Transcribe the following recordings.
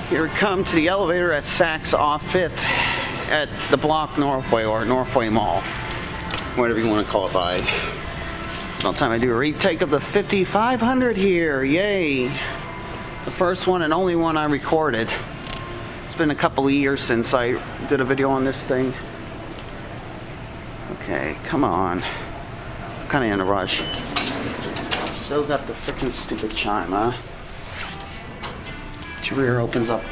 Here we come to the elevator at Saks off 5th at the block Northway or Northway Mall. Whatever you want to call it by. It's time I do a retake of the 5500 here. Yay! The first one and only one I recorded. It's been a couple of years since I did a video on this thing. Okay, come on. I'm kind of in a rush. Still got the freaking stupid chime, huh? Your rear opens up.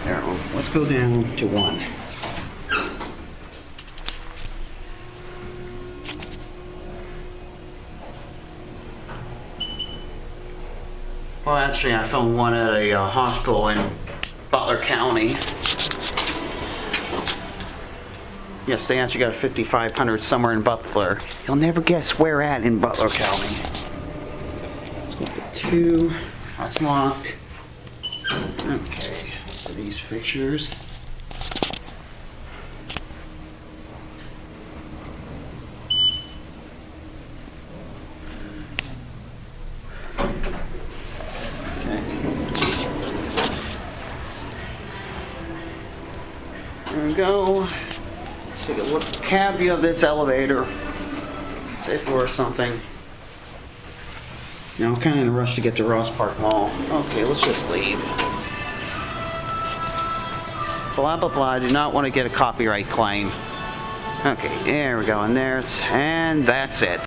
There, let's go down to 1. Well, actually, I filmed one at a hospital in Butler County. Yes, they actually got a 5500 somewhere in Butler. You'll never guess where at in Butler County. Let's go to 2. That's locked. Okay, so these fixtures. Okay. There we go. Let's take a look at the cab view of this elevator. See if we're something. Now I'm kind of in a rush to get to Ross Park Mall. Okay, let's just leave. Blah, blah, blah. I do not want to get a copyright claim. Okay, there we go. And that's it.